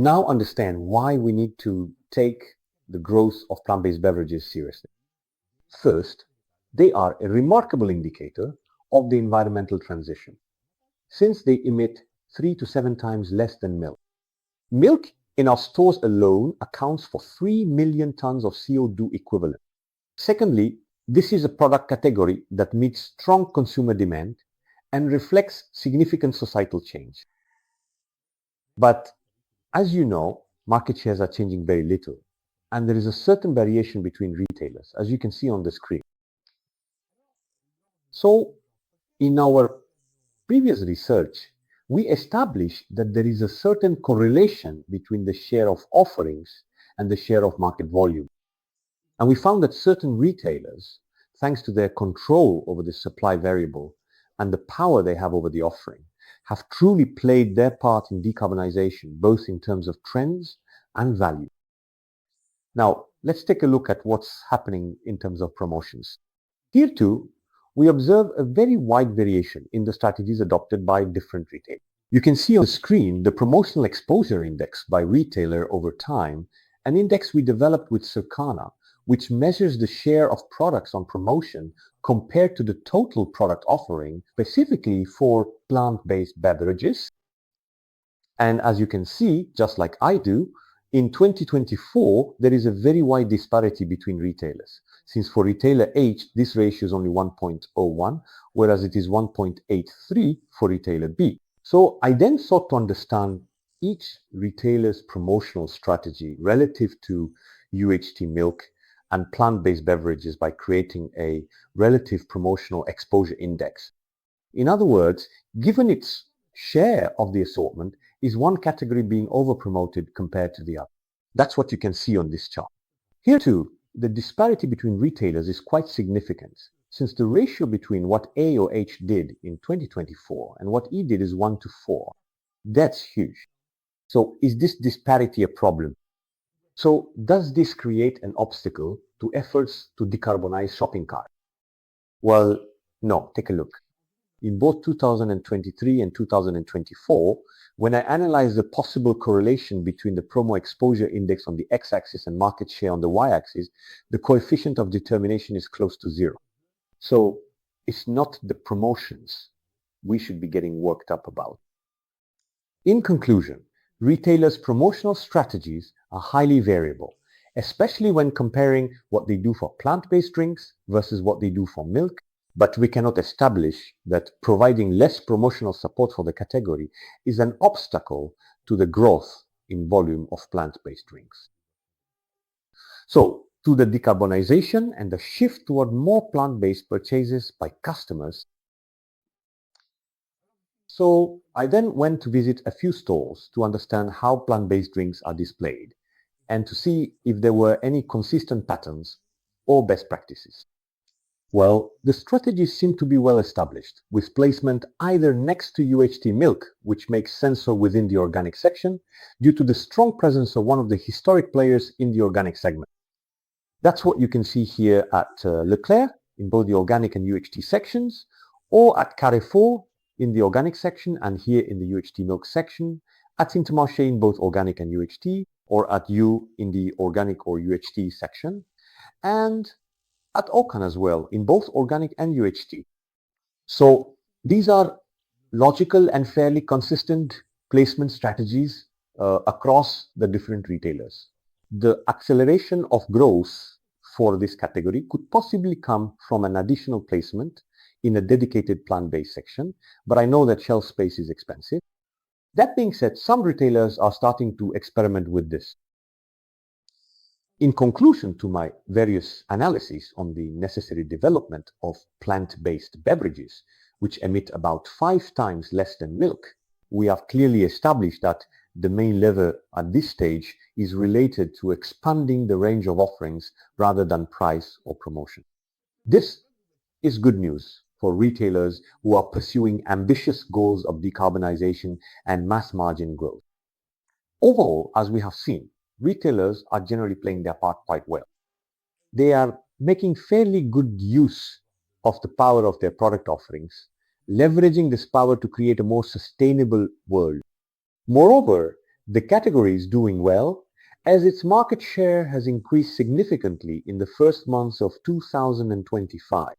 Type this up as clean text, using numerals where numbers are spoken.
now understand why we need to take the growth of plant-based beverages seriously. First, they are a remarkable indicator of the environmental transition, since they emit 3 to 7 times less than milk. Milk in our stores alone accounts for 3 million tons of CO2 equivalent. Secondly, this is a product category that meets strong consumer demand and reflects significant societal change. But as you know, market shares are changing very little, and there is a certain variation between retailers, as you can see on the screen. So, in our previous research, we established that there is a certain correlation between the share of offerings and the share of market volume. And we found that certain retailers, thanks to their control over the supply variable and the power they have over the offering, have truly played their part in decarbonization, both in terms of trends and value. Now, let's take a look at what's happening in terms of promotions. Here too, we observe a very wide variation in the strategies adopted by different retailers. You can see on the screen the promotional exposure index by retailer over time, an index we developed with Circana, which measures the share of products on promotion compared to the total product offering, specifically for plant-based beverages. And as you can see, just like I do, in 2024, there is a very wide disparity between retailers, since for retailer H, this ratio is only 1.01, whereas it is 1.83 for retailer B. So I then sought to understand each retailer's promotional strategy relative to UHT milk and plant-based beverages by creating a relative promotional exposure index. In other words, given its share of the assortment, is one category being over-promoted compared to the other? That's what you can see on this chart. Here too, the disparity between retailers is quite significant, since the ratio between what A or H did in 2024 and what E did is 1 to 4. That's huge. So is this disparity a problem? So does this create an obstacle to efforts to decarbonize shopping carts? Well, no, take a look. In both 2023 and 2024, when I analyzed the possible correlation between the promo exposure index on the x-axis and market share on the y-axis, the coefficient of determination is close to 0. So it's not the promotions we should be getting worked up about. In conclusion, retailers' promotional strategies are highly variable, especially when comparing what they do for plant-based drinks versus what they do for milk, but we cannot establish that providing less promotional support for the category is an obstacle to the growth in volume of plant-based drinks. So, to the decarbonization and the shift toward more plant-based purchases by customers. So, I then went to visit a few stores to understand how plant-based drinks are displayed and to see if there were any consistent patterns or best practices. Well, the strategies seem to be well established, with placement either next to UHT milk, which makes sense so within the organic section, due to the strong presence of one of the historic players in the organic segment. That's what you can see here at Leclerc in both the organic and UHT sections, or at Carrefour in the organic section and here in the UHT milk section, at Intermarché in both organic and UHT, or at U in the organic or UHT section, and at Okan as well, in both organic and UHT. So these are logical and fairly consistent placement strategies across the different retailers. The acceleration of growth for this category could possibly come from an additional placement in a dedicated plant-based section, but I know that shelf space is expensive. That being said, some retailers are starting to experiment with this. In conclusion to my various analyses on the necessary development of plant-based beverages, which emit about 5 times less than milk, we have clearly established that the main lever at this stage is related to expanding the range of offerings rather than price or promotion. This is good news for retailers who are pursuing ambitious goals of decarbonization and mass margin growth. Overall, as we have seen, retailers are generally playing their part quite well. They are making fairly good use of the power of their product offerings, leveraging this power to create a more sustainable world. Moreover, The category is doing well as its market share has increased significantly in the first months of 2025.